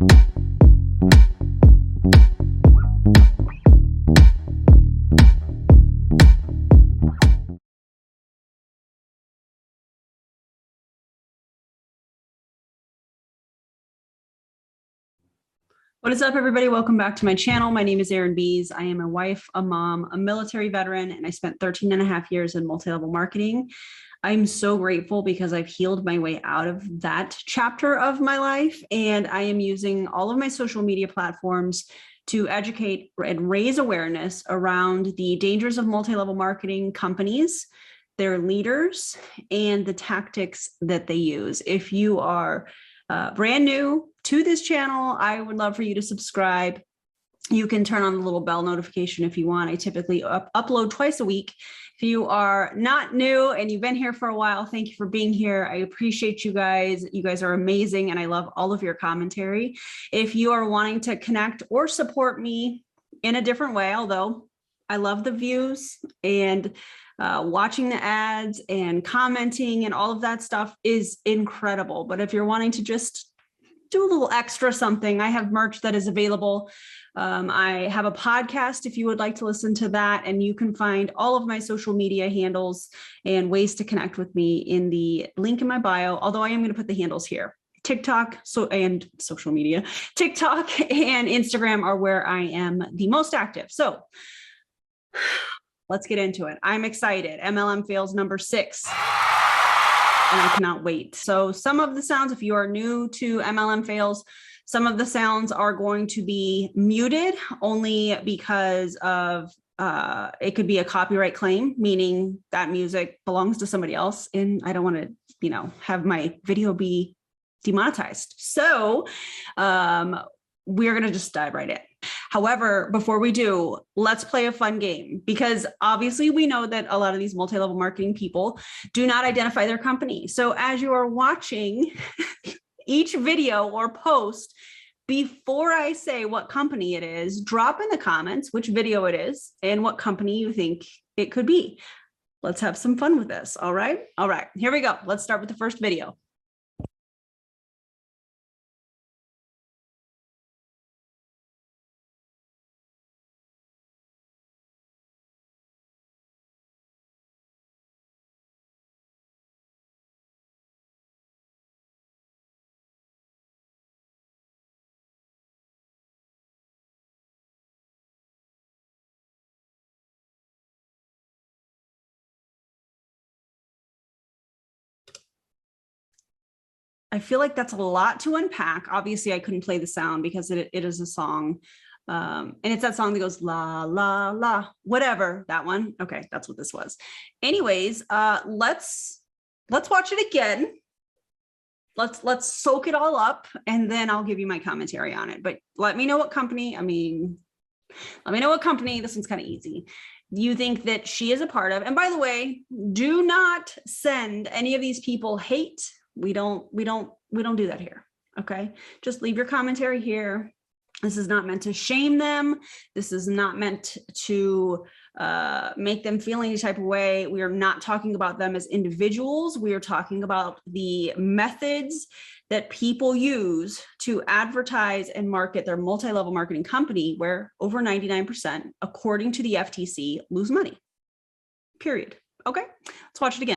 What is up, everybody? Welcome back to my channel. My name is Erin Bees. I am a wife, a mom, a military veteran, and I spent 13 and a half years in multi-level marketing. I'm so grateful because I've healed my way out of that chapter of my life, and I am using all of my social media platforms to educate and raise awareness around the dangers of multi-level marketing companies, their leaders, and the tactics that they use. If you are brand new to this channel, I would love for you to subscribe. You can turn on the little bell notification if you want. I typically upload twice a week. If you are not new and you've been here for a while, thank you for being here. I appreciate you guys. You guys are amazing, and I love all of your commentary. If you are wanting to connect or support me in a different way, although I love the views and watching the ads and commenting and all of that stuff is incredible. But if you're wanting to just do a little extra something, I have merch that is available. I have a podcast if you would like to listen to that, and you can find all of my social media handles and ways to connect with me in the link in my bio, although I am going to put the handles here. TikTok and social media, TikTok and Instagram are where I am the most active. So let's get into it. I'm excited. MLM Fails number 6. And I cannot wait. So some of the sounds, if you are new to MLM Fails, some of the sounds are going to be muted only because of it could be a copyright claim, meaning that music belongs to somebody else. And I don't want to, have my video be demonetized. So we're going to just dive right in. However, before we do, let's play a fun game, because obviously we know that a lot of these multi-level marketing people do not identify their company. So as you are watching each video or post, before I say what company it is, drop in the comments which video it is and what company you think it could be. Let's have some fun with this. All right. All right, here we go. Let's start with the first video. I feel like that's a lot to unpack. Obviously, I couldn't play the sound because it is a song. And it's that song that goes la, la, la, whatever, that one. Okay, that's what this was. Anyways, let's watch it again. Let's soak it all up, and then I'll give you my commentary on it. But let me know what company, let me know what company, this one's kind of easy, you think that she is a part of. And by the way, do not send any of these people hate. We don't do that here. Okay. Just leave your commentary here. This is not meant to shame them. This is not meant to make them feel any type of way. We are not talking about them as individuals. We are talking about the methods that people use to advertise and market their multi-level marketing company, where over 99%, according to the FTC, lose money, period. Okay, let's watch it again.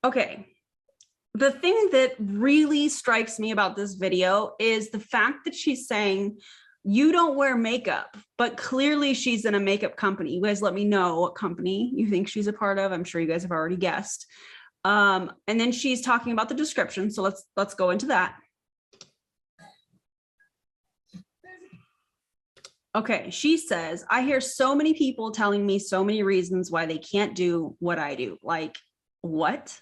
Okay, the thing that really strikes me about this video is the fact that she's saying, you don't wear makeup, but clearly she's in a makeup company. You guys let me know what company you think she's a part of. I'm sure you guys have already guessed. And then she's talking about the description. So let's go into that. Okay, she says, I hear so many people telling me so many reasons why they can't do what I do. Like, what?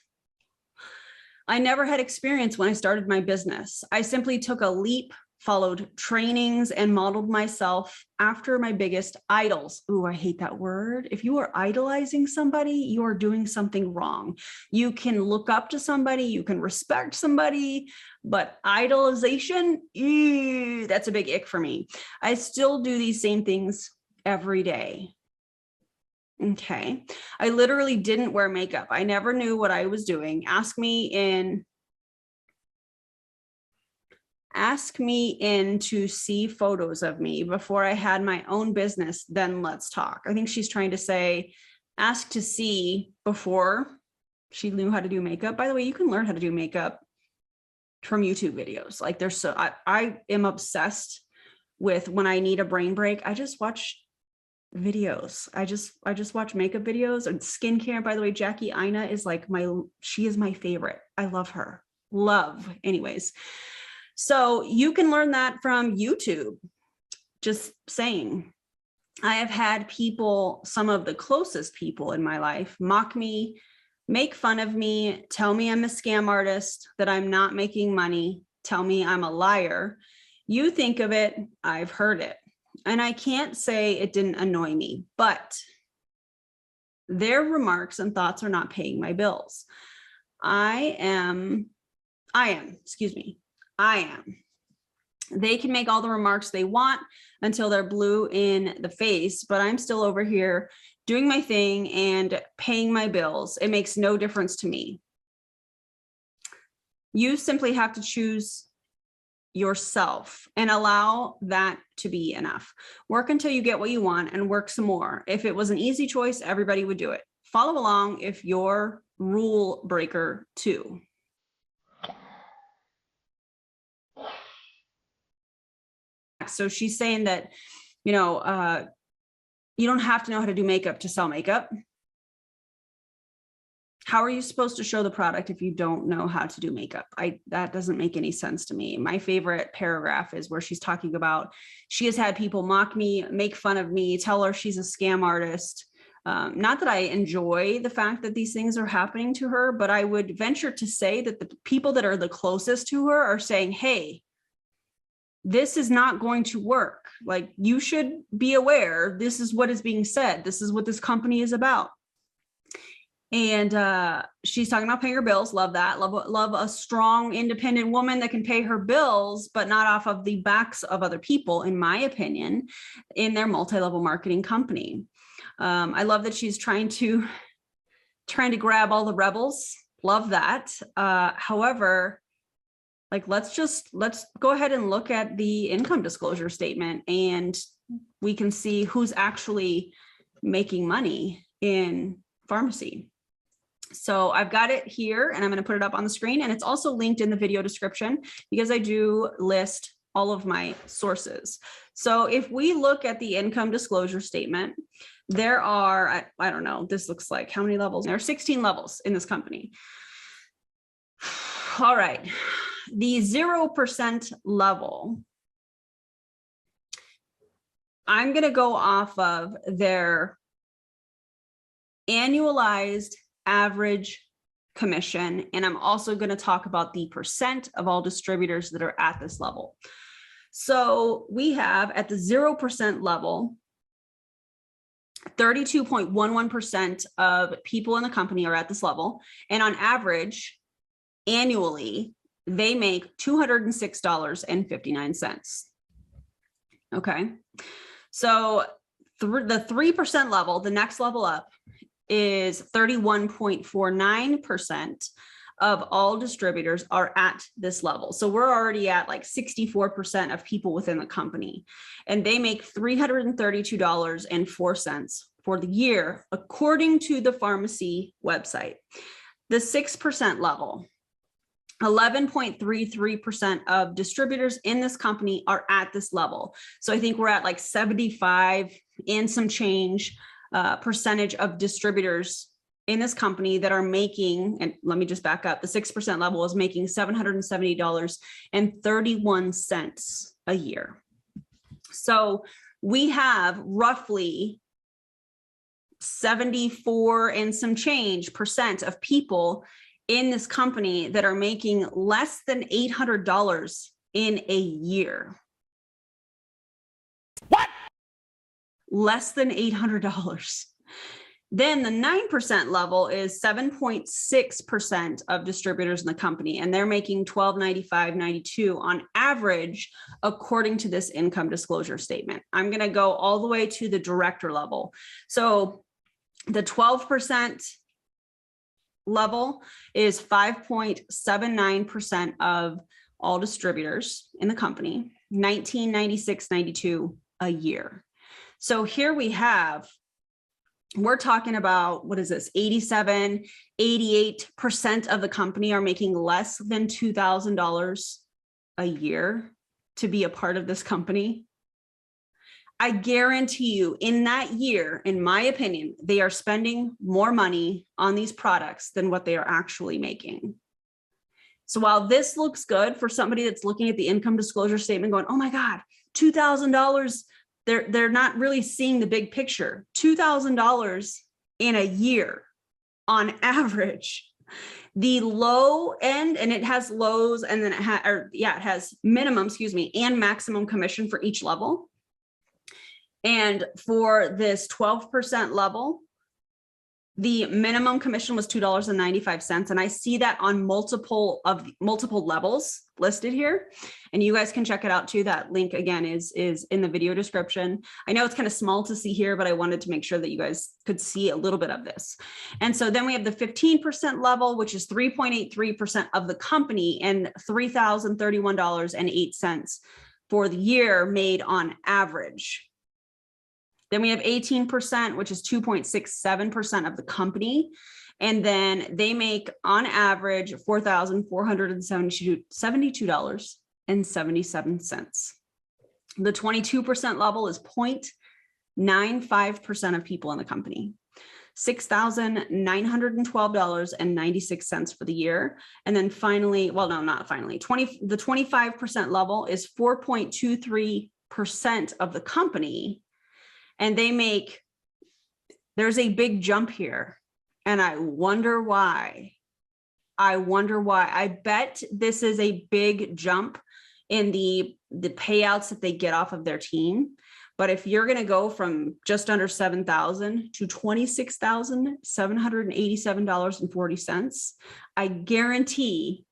I never had experience when I started my business. I simply took a leap followed trainings, and modeled myself after my biggest idols. Ooh, I hate that word. If you are idolizing somebody, you are doing something wrong. You can look up to somebody, you can respect somebody, but idolization, ew, that's a big ick for me. I still do these same things every day. Okay. I literally didn't wear makeup. I never knew what I was doing. Ask me in to see photos of me before I had my own business, then let's talk. I think she's trying to say, ask to see before she knew how to do makeup. By the way, you can learn how to do makeup from YouTube videos. Like there's so, I am obsessed with when I need a brain break, I just watch videos. I just watch makeup videos and skincare. By the way, Jackie Ina is like she is my favorite. I love her. Love. Anyways. So you can learn that from YouTube. Just saying. I have had people, some of the closest people in my life, mock me, make fun of me, tell me I'm a scam artist, that I'm not making money, tell me I'm a liar. You think of it, I've heard it. And I can't say it didn't annoy me, but their remarks and thoughts are not paying my bills. I am. They can make all the remarks they want until they're blue in the face, but I'm still over here doing my thing and paying my bills. It makes no difference to me. You simply have to choose yourself and allow that to be enough. Work until you get what you want and work some more. If it was an easy choice, everybody would do it. Follow along if you're rule breaker too. So she's saying that, you don't have to know how to do makeup to sell makeup. How are you supposed to show the product if you don't know how to do makeup? That doesn't make any sense to me. My favorite paragraph is where she's talking about, she has had people mock me, make fun of me, tell her she's a scam artist. Not that I enjoy the fact that these things are happening to her, but I would venture to say that the people that are the closest to her are saying, hey, this is not going to work. Like, you should be aware. This is what is being said. This is what this company is about. And she's talking about paying her bills. Love that. Love a strong, independent woman that can pay her bills, but not off of the backs of other people, in my opinion, in their multi-level marketing company. I love that she's trying to grab all the rebels. Love that. However, like, let's go ahead and look at the income disclosure statement, and we can see who's actually making money in pharmacy. So I've got it here, and I'm going to put it up on the screen, and it's also linked in the video description because I do list all of my sources. So if we look at the income disclosure statement, there are, I don't know, this looks like how many levels? There are 16 levels in this company. All right. The 0% level, I'm going to go off of their annualized average commission, and I'm also going to talk about the percent of all distributors that are at this level. So we have at the 0% level, 32.11% of people in the company are at this level, and on average, annually, they make $206.59. Okay. So the 3% level, the next level up, is 31.49% of all distributors are at this level. So we're already at like 64% of people within the company, and they make $332.04 for the year, according to the pharmacy website. The 6% level, 11.33% of distributors in this company are at this level. So I think we're at like 75 and some change percentage of distributors in this company that are making, and let me just back up, the 6% level is making $770.31 a year. So we have roughly 74 and some change percent of people in this company that are making less than $800 in a year. What? Less than $800. Then the 9% level is 7.6% of distributors in the company, and they're making $1295.92 on average, according to this income disclosure statement. I'm going to go all the way to the director level. So the 12% level is 5.79% of all distributors in the company, $1996.92 a year. So here we have, we're talking about, what is this, 87, 88% of the company are making less than $2,000 a year to be a part of this company. I guarantee you in that year, in my opinion, they are spending more money on these products than what they are actually making. So while this looks good for somebody that's looking at the income disclosure statement going, oh my God, $2,000, they're not really seeing the big picture. $2,000 in a year on average. The low end, and it has lows, and then it has minimum, and maximum commission for each level. And for this 12% level, the minimum commission was $2.95. And I see that on multiple levels listed here. And you guys can check it out too. That link again is in the video description. I know it's kind of small to see here, but I wanted to make sure that you guys could see a little bit of this. And so then we have the 15% level, which is 3.83% of the company and $3,031.08 for the year made on average. Then we have 18%, which is 2.67% of the company. And then they make on average $4,472.77. The 22% level is 0.95% of people in the company. $6,912.96 for the year. And then finally, well, no, not finally, the 25% level is 4.23% of the company. And they make, there's a big jump here. And I wonder why. I bet this is a big jump in the payouts that they get off of their team. But if you're going to go from just under $7,000 to $26,787.40, I guarantee,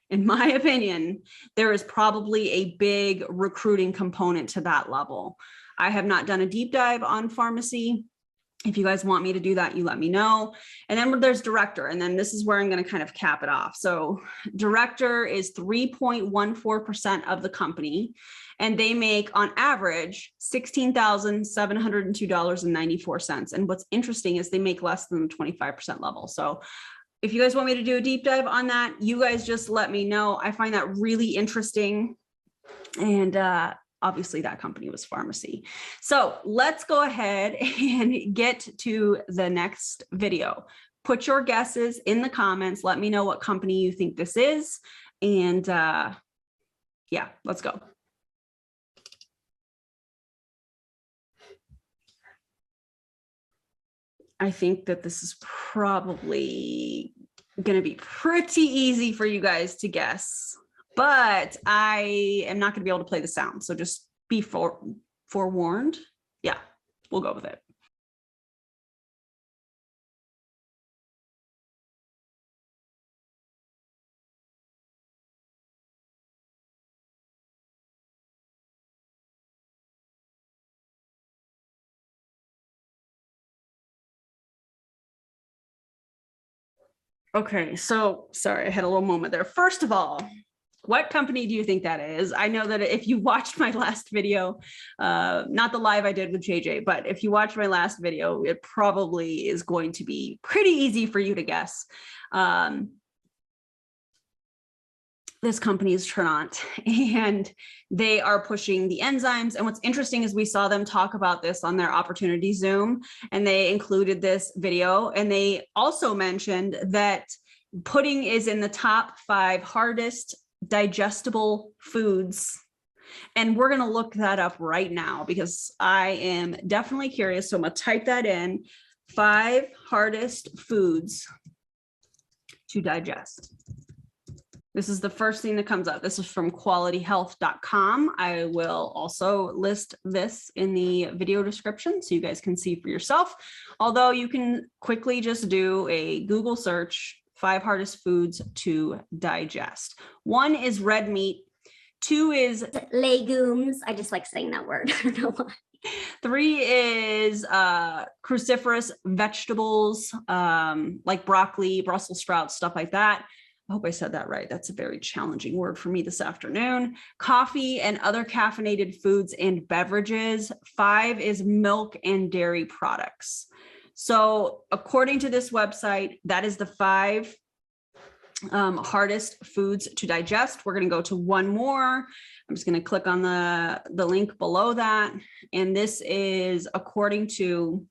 in my opinion, there is probably a big recruiting component to that level. I have not done a deep dive on pharmacy. If you guys want me to do that, you let me know. And then there's director. And then this is where I'm going to kind of cap it off. So director is 3.14% of the company. And they make on average $16,702.94. And what's interesting is they make less than the 25% level. So if you guys want me to do a deep dive on that, you guys just let me know. I find that really interesting. And obviously that company was pharmacy. So let's go ahead and get to the next video. Put your guesses in the comments. Let me know what company you think this is. And yeah, let's go. I think that this is probably going to be pretty easy for you guys to guess. But I am not going to be able to play the sound. So just be forewarned. Yeah, we'll go with it. Okay, so sorry, I had a little moment there. First of all, what company do you think that is? I know that if you watched my last video, not the live I did with JJ, but if you watched my last video, it probably is going to be pretty easy for you to guess. This company is Trinat, and they are pushing the enzymes. And what's interesting is we saw them talk about this on their opportunity Zoom, and they included this video. And they also mentioned that pudding is in the top 5 hardest digestible foods. And we're going to look that up right now because I am definitely curious. So I'm going to type that in, 5 hardest foods to digest. This is the first thing that comes up. This is from qualityhealth.com. I will also list this in the video description so you guys can see for yourself. Although you can quickly just do a Google search, 5 hardest foods to digest. 1 is red meat. 2 is legumes. I just like saying that word. I don't know why. 3 is cruciferous vegetables, like broccoli, Brussels sprouts, stuff like that. I hope I said that right. That's a very challenging word for me this afternoon. Coffee and other caffeinated foods and beverages. 5 is milk and dairy products. So according to this website, that is the 5 hardest foods to digest. We're going to go to one more. I'm just going to click on the link below that. And this is according to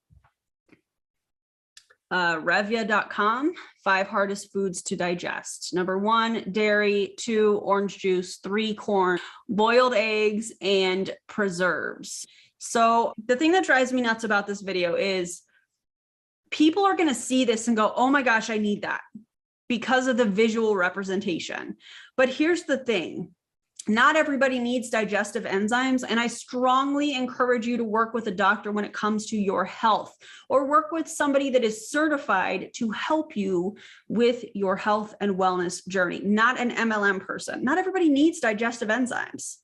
Revia.com, 5 hardest foods to digest. Number 1, dairy. 2, orange juice. 3, corn, boiled eggs, and preserves. So the thing that drives me nuts about this video is people are going to see this and go, oh my gosh, I need that, because of the visual representation. But here's the thing. Not everybody needs digestive enzymes, and I strongly encourage you to work with a doctor when it comes to your health, or work with somebody that is certified to help you with your health and wellness journey, not an MLM person. Not everybody needs digestive enzymes.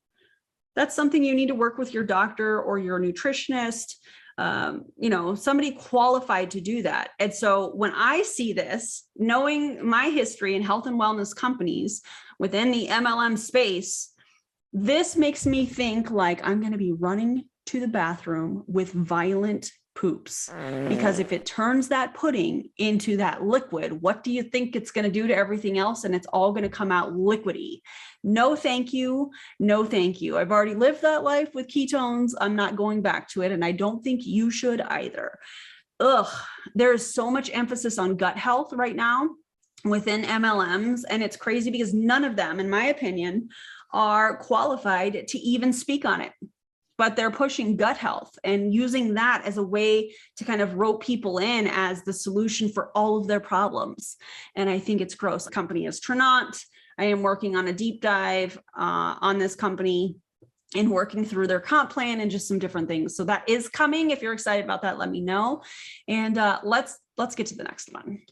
That's something you need to work with your doctor or your nutritionist, somebody qualified to do that. And so when I see this, knowing my history in health and wellness companies within the MLM space, this makes me think like I'm going to be running to the bathroom with violent poops, because if it turns that pudding into that liquid, what do you think it's going to do to everything else? And it's all going to come out liquidy. No, thank you. No, thank you. I've already lived that life with ketones. I'm not going back to it. And I don't think you should either. There's so much emphasis on gut health right now within MLMs. And it's crazy because none of them, in my opinion, are qualified to even speak on it. But they're pushing gut health and using that as a way to kind of rope people in as the solution for all of their problems. And I think it's gross. The company is Trinat. I am working on a deep dive on this company and working through their comp plan and just some different things. So that is coming. If you're excited about that, let me know. And let's get to the next one.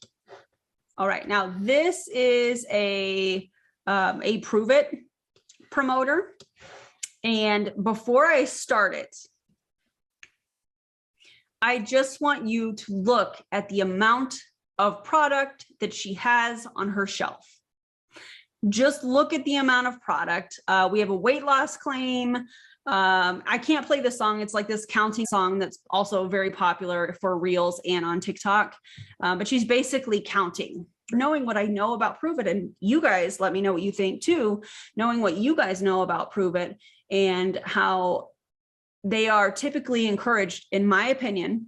All right. Now this is a Pruvit promoter. And before I start it, I just want you to look at the amount of product that she has on her shelf. Just look at the amount of product. We have a weight loss claim. I can't play the song. It's like this counting song that's also very popular for Reels and on TikTok. But she's basically counting. Knowing what I know about Pruvit, and you guys let me know what you think too, knowing what you guys know about Pruvit and how they are typically encouraged, in my opinion,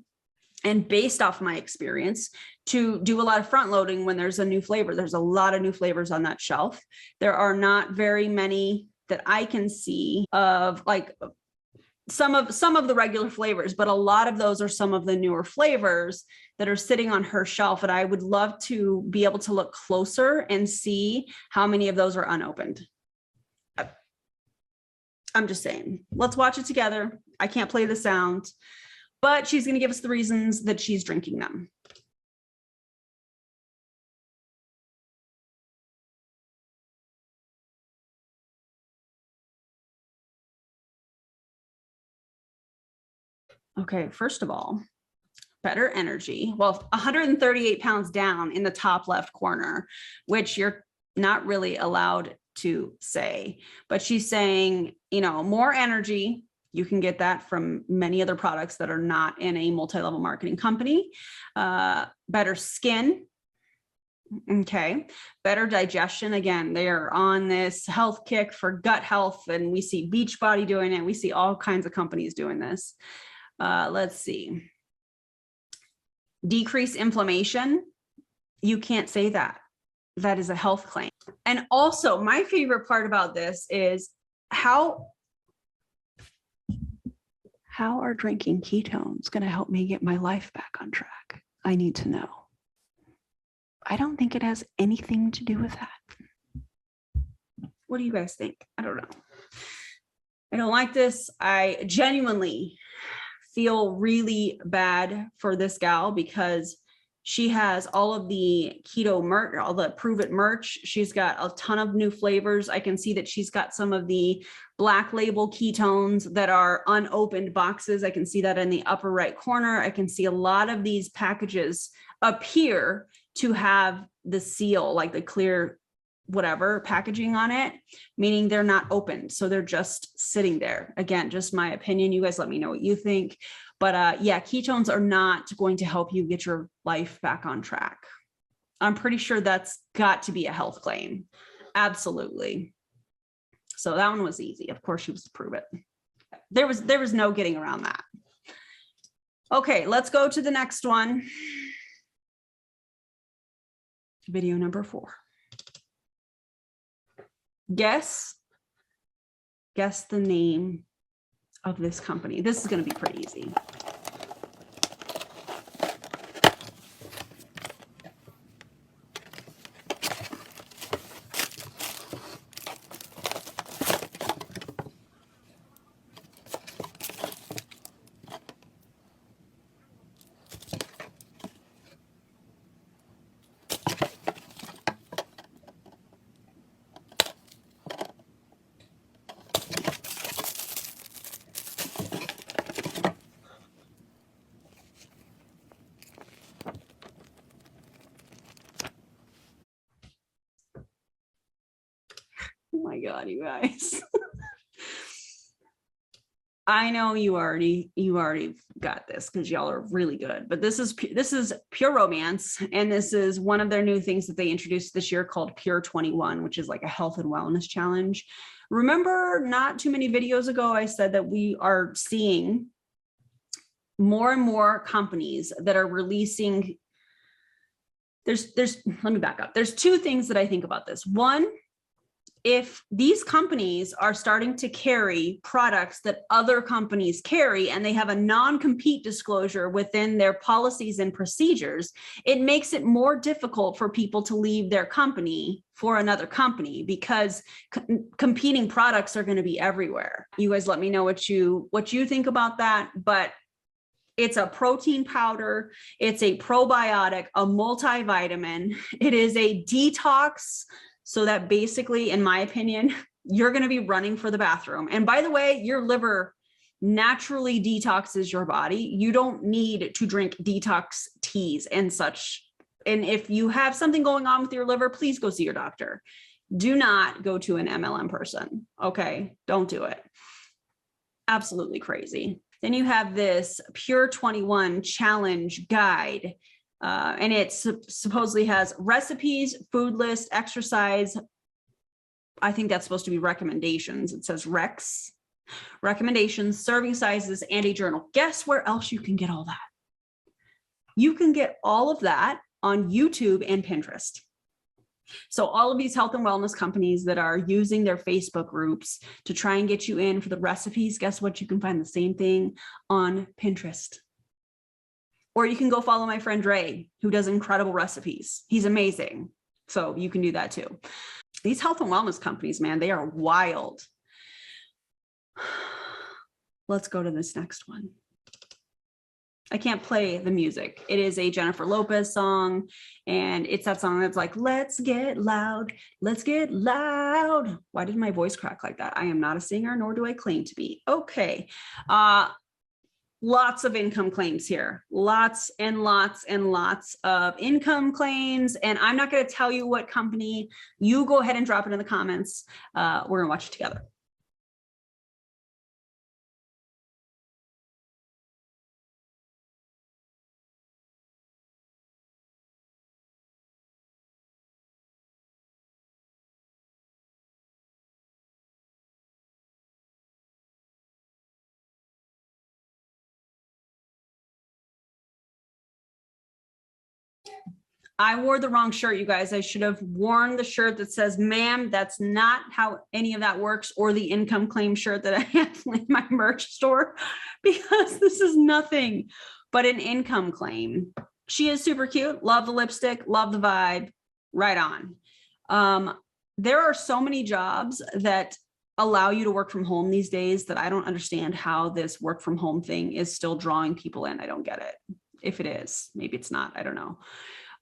and based off my experience, to do a lot of front loading when there's a new flavor. There's a lot of new flavors on that shelf. There are not very many that I can see of, like some of the regular flavors, but a lot of those are some of the newer flavors that are sitting on her shelf. And I would love to be able to look closer and see how many of those are unopened. I'm just saying, let's watch it together. I can't play the sound, but she's going to give us the reasons that she's drinking them. Okay, first of all, better energy. Well, 138 pounds down in the top left corner, which you're not really allowed to say, but she's saying, more energy. You can get that from many other products that are not in a multi-level marketing company. Better skin. Okay. Better digestion. Again, they are on this health kick for gut health, and we see Beachbody doing it. We see all kinds of companies doing this. Let's see. Decrease inflammation. You can't say that. That is a health claim. And also, my favorite part about this is how are drinking ketones going to help me get my life back on track? I need to know. I don't think it has anything to do with that. What do you guys think? I don't know. I don't like this. I genuinely feel really bad for this gal because she has all of the keto merch, all the Pruvit merch. She's got a ton of new flavors. I can see that she's got some of the black label ketones that are unopened boxes. I can see that in the upper right corner. I can see a lot of these packages appear to have the seal, like the clear whatever packaging on it, meaning they're not opened. So they're just sitting there. Again, just my opinion. You guys let me know what you think. But yeah, ketones are not going to help you get your life back on track. I'm pretty sure that's got to be a health claim. Absolutely. So that one was easy. Of course, she was to prove it. There was no getting around that. Okay, let's go to the next one. Video number 4. Guess the name of this company. This is going to be pretty easy. Oh my God, you guys. I know you already got this because y'all are really good, but this is Pure Romance, and this is one of their new things that they introduced this year called Pure 21, which is like a health and wellness challenge. Remember, not too many videos ago, I said that we are seeing more and more companies that are releasing. Let me back up. There's 2 things that I think about this. One, if these companies are starting to carry products that other companies carry and they have a non-compete disclosure within their policies and procedures, it makes it more difficult for people to leave their company for another company because competing products are going to be everywhere. You guys let me know what you think about that, but it's a protein powder. It's a probiotic, a multivitamin. It is a detox. So that basically, in my opinion, you're going to be running for the bathroom. And by the way, your liver naturally detoxes your body. You don't need to drink detox teas and such. And if you have something going on with your liver, please go see your doctor. Do not go to an MLM person. Okay, don't do it. Absolutely crazy. Then you have this Pure 21 challenge guide. And it supposedly has recipes, food list, exercise. I think that's supposed to be recommendations. It says Rex, recommendations, serving sizes, and a journal. Guess where else you can get all that? You can get all of that on YouTube and Pinterest. So all of these health and wellness companies that are using their Facebook groups to try and get you in for the recipes, guess what? You can find the same thing on Pinterest. Or you can go follow my friend Ray, who does incredible recipes. He's amazing. So you can do that too. These health and wellness companies, man, they are wild. Let's go to this next one. I can't play the music. It is a Jennifer Lopez song, and it's that song that's like, let's get loud, let's get loud. Why did my voice crack like that? I am not a singer, nor do I claim to be. Okay. Lots of income claims here, lots and lots and lots of income claims. And I'm not going to tell you what company. You go ahead and drop it in the comments. We're going to watch it together. I wore the wrong shirt, you guys. I should have worn the shirt that says, ma'am, that's not how any of that works, or the income claim shirt that I have in my merch store, because this is nothing but an income claim. She is super cute. Love the lipstick, love the vibe. Right on. there are so many jobs that allow you to work from home these days that I don't understand how this work from home thing is still drawing people in. I don't get it. If it is, maybe it's not, I don't know.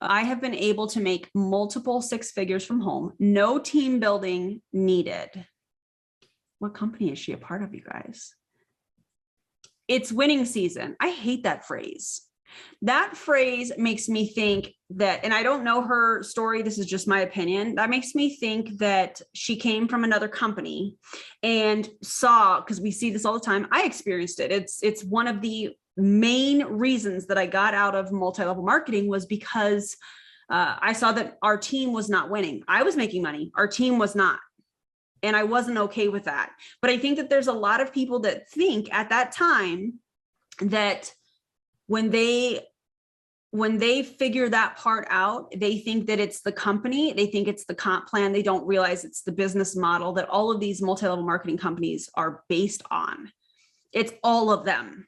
I have been able to make multiple six figures from home, no team building needed. What company is she a part of, you guys? It's winning season. I hate that phrase. That phrase makes me think that, and I don't know her story, this is just my opinion, that makes me think that she came from another company and saw, because we see this all the time, I experienced it. It's one of the main reasons that I got out of multi-level marketing was because I saw that our team was not winning. I was making money, our team was not. And I wasn't okay with that. But I think that there's a lot of people that think at that time that when they figure that part out, they think that it's the company, they think it's the comp plan, they don't realize it's the business model that all of these multi-level marketing companies are based on. It's all of them.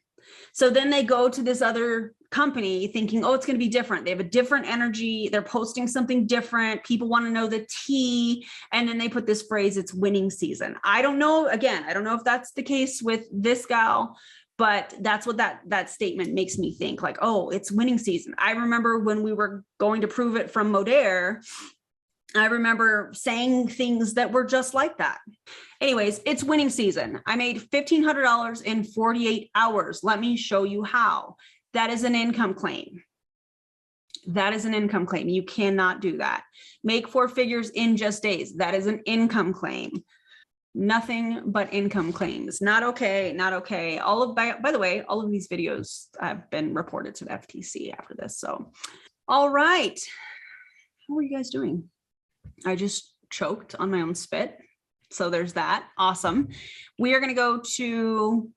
So then they go to this other company thinking, oh, it's going to be different. They have a different energy. They're posting something different. People want to know the tea. And then they put this phrase, it's winning season. I don't know. Again, I don't know if that's the case with this gal, but that's what that statement makes me think, like, oh, it's winning season. I remember when we were going to Pruvit from Modere, I remember saying things that were just like that. Anyways, it's winning season. I made $1,500 in 48 hours. Let me show you how. That is an income claim. That is an income claim. You cannot do that. Make four figures in just days. That is an income claim. Nothing but income claims. Not okay. Not okay. By the way, all of these videos have been reported to the FTC after this. So, all right. How are you guys doing? I just choked on my own spit. So there's that. Awesome. We are going to go to,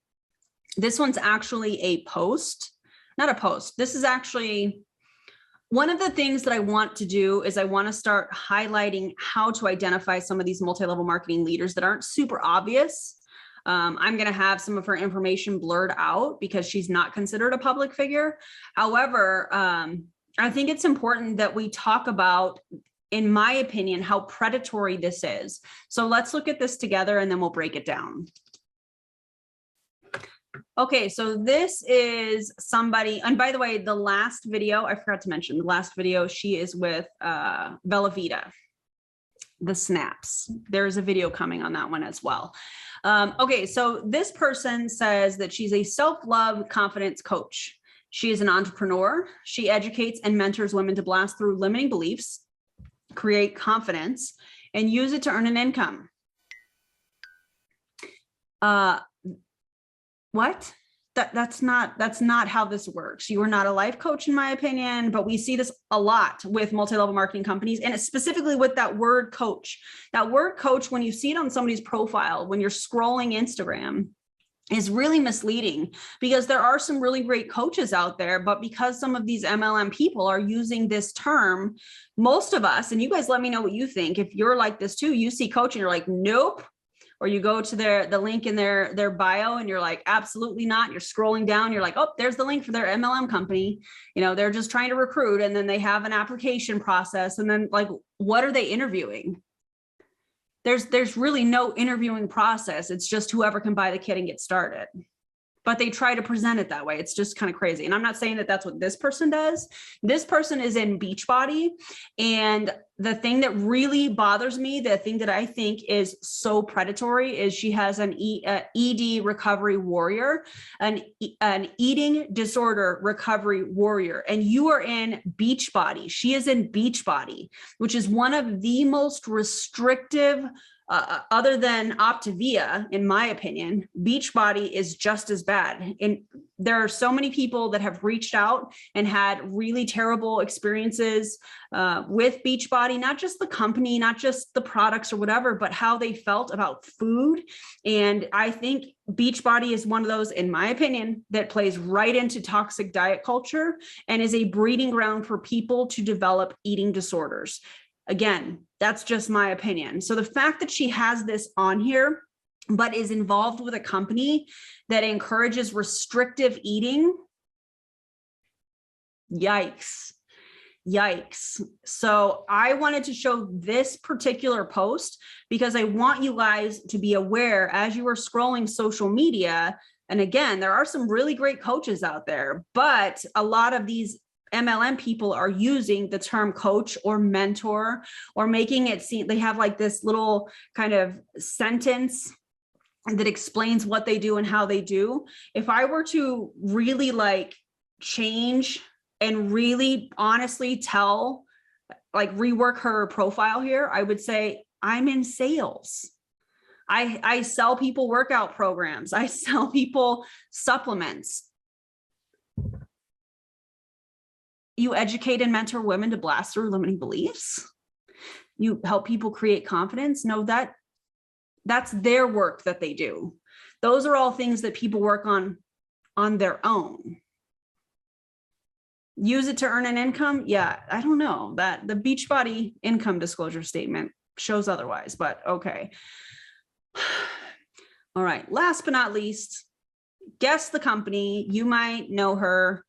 this one's actually a post, not a post. This is actually one of the things that I want to do is I want to start highlighting how to identify some of these multi-level marketing leaders that aren't super obvious. I'm going to have some of her information blurred out because she's not considered a public figure. However, I think it's important that we talk about, in my opinion, how predatory this is. So let's look at this together and then we'll break it down. Okay, so this is somebody, and by the way, the last video, I forgot to mention, the last video, she is with Velovita, the snaps. There's a video coming on that one as well. Okay, so this person says that she's a self-love confidence coach. She is an entrepreneur. She educates and mentors women to blast through limiting beliefs, create confidence, and use it to earn an income. What? That's not how this works. You are not a life coach, in my opinion, but we see this a lot with multi-level marketing companies, and it's specifically with that word coach. That word coach, when you see it on somebody's profile, when you're scrolling Instagram, is really misleading because there are some really great coaches out there, but because some of these MLM people are using this term, most of us, and you guys let me know what you think. If you're like this too, you see coach and you're like, nope. Or you go to the link in their bio and you're like, absolutely not. You're scrolling down. You're like, oh, there's the link for their MLM company. You know, they're just trying to recruit. And then they have an application process. And then like, what are they interviewing? There's really no interviewing process. It's just whoever can buy the kit and get started. But they try to present it that way. It's just kind of crazy. And I'm not saying that that's what this person does. This person is in Beachbody. And the thing that really bothers me, the thing that I think is so predatory, is she has an ED recovery warrior, an eating disorder recovery warrior. And you are in Beachbody. She is in Beachbody, which is one of the most restrictive, other than Optavia, in my opinion. Beachbody is just as bad. And there are so many people that have reached out and had really terrible experiences with Beachbody, not just the company, not just the products or whatever, but how they felt about food. And I think Beachbody is one of those, in my opinion, that plays right into toxic diet culture and is a breeding ground for people to develop eating disorders. Again, that's just my opinion. So the fact that she has this on here, but is involved with a company that encourages restrictive eating, yikes. yikes. So I wanted to show this particular post because I want you guys to be aware as you are scrolling social media. And again, there are some really great coaches out there, but a lot of these MLM people are using the term coach or mentor or making it seem they have like this little kind of sentence that explains what they do and how they do. If I were to really like change and really honestly tell, like rework her profile here, I would say, I'm in sales. I sell people workout programs. I sell people supplements. You educate and mentor women to blast through limiting beliefs. You help people create confidence. No, that's their work that they do. Those are all things that people work on their own. Use it to earn an income. Yeah, I don't know that the Beachbody income disclosure statement shows otherwise, but okay. All right. Last but not least, guess the company. You might know her.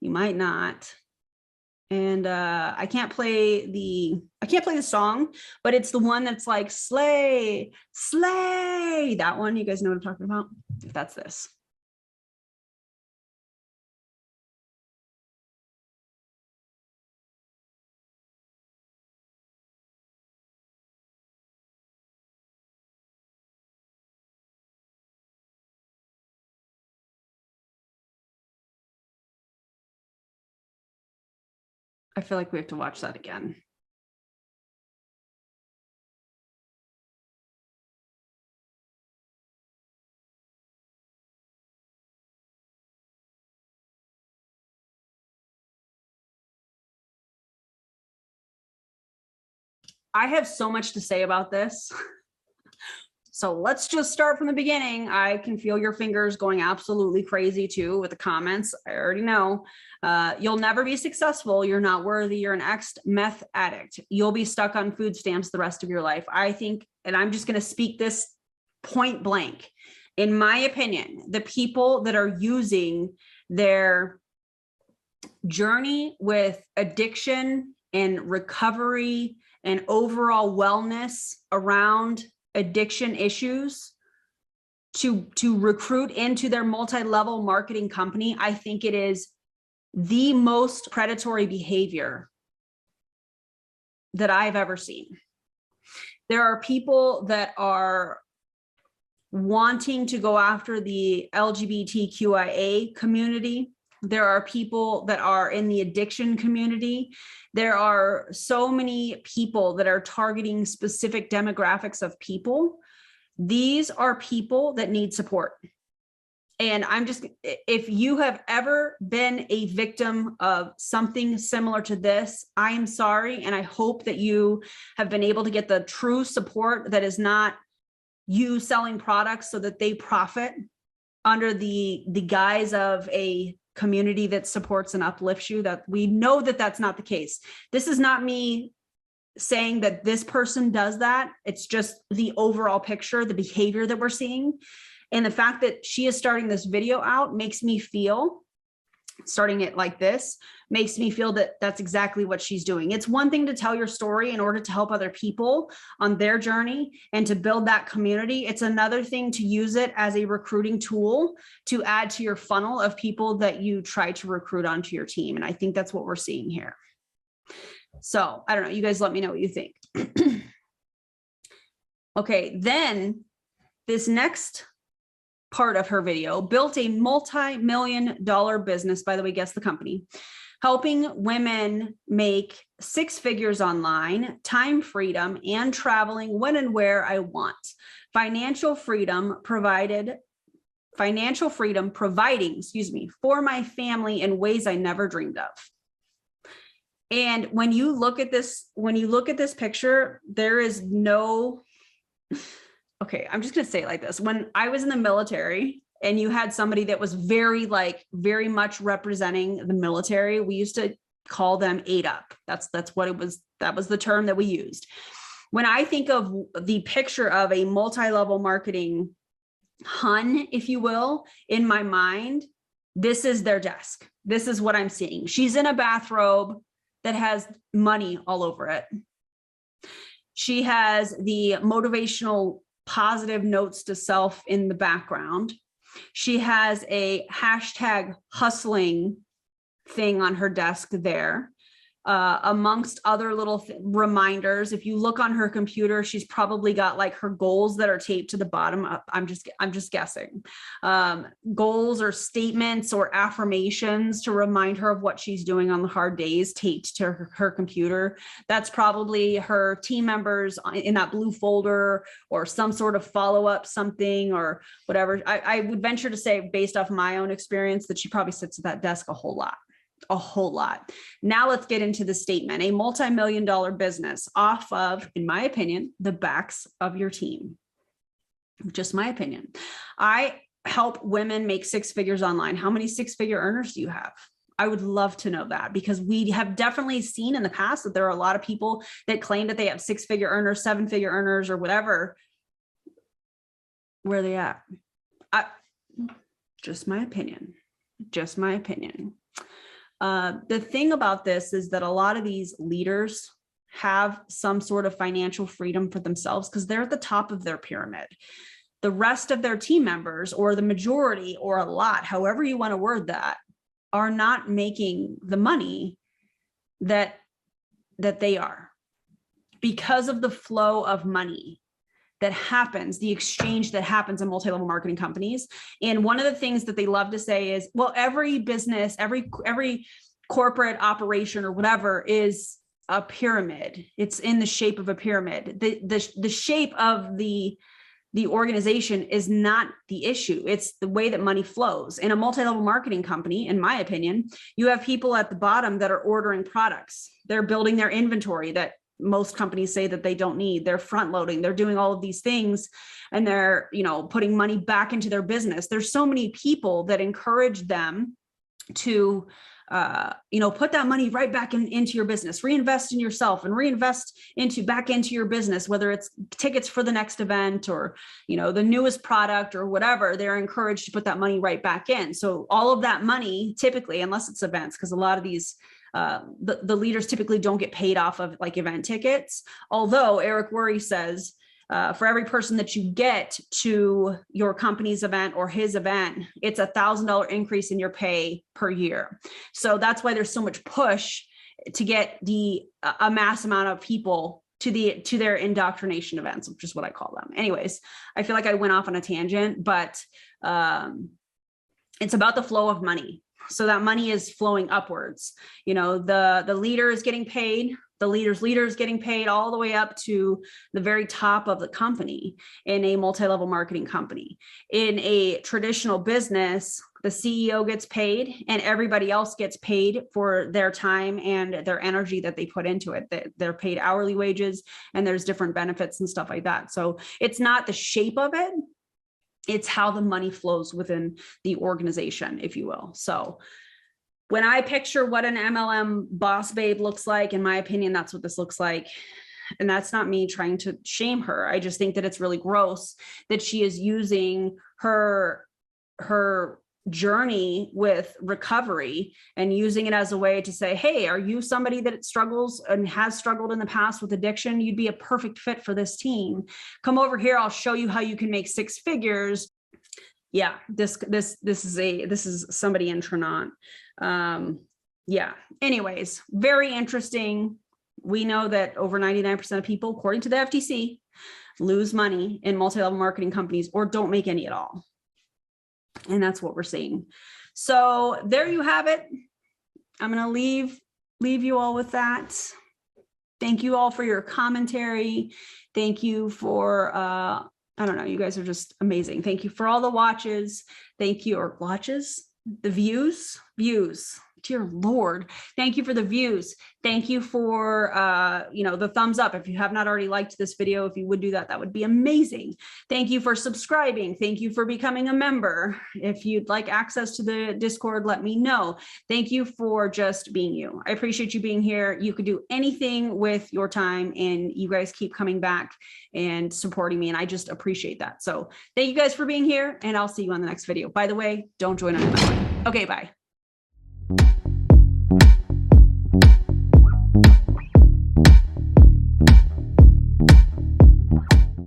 You might not. And I can't play the song, but it's the one that's like slay, slay. That one, you guys know what I'm talking about? If that's this. I feel like we have to watch that again. I have so much to say about this. So let's just start from the beginning. I can feel your fingers going absolutely crazy too with the comments. I already know. You'll never be successful. You're not worthy. You're an ex-meth addict. You'll be stuck on food stamps the rest of your life. I think, and I'm just going to speak this point blank. In my opinion, the people that are using their journey with addiction and recovery and overall wellness around addiction issues to recruit into their multi-level marketing company, I think it is the most predatory behavior that I've ever seen. There are people that are wanting to go after the LGBTQIA community. There are people that are in the addiction community. There are so many people that are targeting specific demographics of people. These are people that need support. And I'm just, if you have ever been a victim of something similar to this, I am sorry. And I hope that you have been able to get the true support that is not you selling products so that they profit under the guise of a community that supports and uplifts you. That we know that that's not the case. This is not me saying that this person does that. It's just the overall picture, the behavior that we're seeing. And the fact that she is starting this video out makes me feel, starting it like this, makes me feel that that's exactly what she's doing. It's one thing to tell your story in order to help other people on their journey and to build that community. It's another thing to use it as a recruiting tool to add to your funnel of people that you try to recruit onto your team. And I think that's what we're seeing here. So I don't know, you guys let me know what you think. Okay, then this next part of her video, built a multi-million-dollar business, by the way, guess the company, helping women make 6 figures online, time freedom, and traveling when and where I want. Financial freedom providing, for my family in ways I never dreamed of. And when you look at this, picture, there is no, okay, I'm just going to say it like this. When I was in the military and you had somebody that was very much representing the military, we used to call them 8-up. That's what it was. That was the term that we used. When I think of the picture of a multi-level marketing Hun, if you will, in my mind, this is their desk. This is what I'm seeing. She's in a bathrobe. that has money all over it. She has the motivational positive notes to self in the background. She has a hashtag hustling thing on her desk there, amongst other little reminders. If you look on her computer, she's probably got like her goals that are taped to the bottom. I'm just guessing. Goals or statements or affirmations to remind her of what she's doing on the hard days taped to her computer. That's probably her team members in that blue folder, or some sort of follow-up something or whatever. I would venture to say, based off my own experience, that she probably sits at that desk a whole lot. Now let's get into the statement. A multi-million-dollar business off of, in my opinion, the backs of your team. Just my opinion. I help women make six figures online. How many six-figure earners do you have? I would love to know that, because we have definitely seen in the past that there are a lot of people that claim that they have six-figure earners, seven-figure earners, or whatever. Where are they at? Just my opinion. Just my opinion. The thing about this is that a lot of these leaders have some sort of financial freedom for themselves because they're at the top of their pyramid. The rest of their team members, or the majority, or a lot, however you want to word that, are not making the money that they are, because of the flow of money that happens, the exchange that happens in multi-level marketing companies. And one of the things that they love to say is, well, every business, every corporate operation or whatever is a pyramid. It's in the shape of a pyramid. The shape of the organization is not the issue. It's the way that money flows. In a multi-level marketing company, in my opinion, you have people at the bottom that are ordering products. They're building their inventory that most companies say that they don't need. They're front loading. They're doing all of these things, and they're, putting money back into their business. There's so many people that encourage them to, put that money right back into your business, reinvest in yourself, and reinvest back into your business, whether it's tickets for the next event or, the newest product or whatever. They're encouraged to put that money right back in. So all of that money, typically, unless it's events, because a lot of these the leaders typically don't get paid off of like event tickets. Although Eric Worre says, for every person that you get to your company's event or his event, it's $1,000 increase in your pay per year. So that's why there's so much push to get a mass amount of people to their indoctrination events, which is what I call them. Anyways, I feel like I went off on a tangent, but it's about the flow of money. So that money is flowing upwards. The leader is getting paid, the leader is getting paid all the way up to the very top of the company in a multi-level marketing company. In a traditional business, the CEO gets paid and everybody else gets paid for their time and their energy that they put into it. They're paid hourly wages, and there's different benefits and stuff like that. So it's not the shape of it. It's how the money flows within the organization, if you will. So when I picture what an MLM boss babe looks like, in my opinion, that's what this looks like. And that's not me trying to shame her. I just think that it's really gross that she is using her journey with recovery and using it as a way to say, hey, are you somebody that struggles and has struggled in the past with addiction? You'd be a perfect fit for this team. Come over here. I'll show you how you can make six figures. Yeah, this is somebody in Trinat. Yeah. Anyways, very interesting. We know that over 99% of people, according to the FTC, lose money in multi-level marketing companies or don't make any at all. And that's what we're seeing. So there you have it. I'm going to leave you all with that. Thank you all for your commentary. Thank you for, I don't know, you guys are just amazing. Thank you for all the watches. Thank you, or watches, the views. Dear Lord, thank you for the views. Thank you for, the thumbs up. If you have not already liked this video, if you would do that, that would be amazing. Thank you for subscribing. Thank you for becoming a member. If you'd like access to the Discord, let me know. Thank you for just being you. I appreciate you being here. You could do anything with your time, and you guys keep coming back and supporting me, and I just appreciate that. So thank you guys for being here, and I'll see you on the next video. By the way, don't join on MLM. Okay, bye.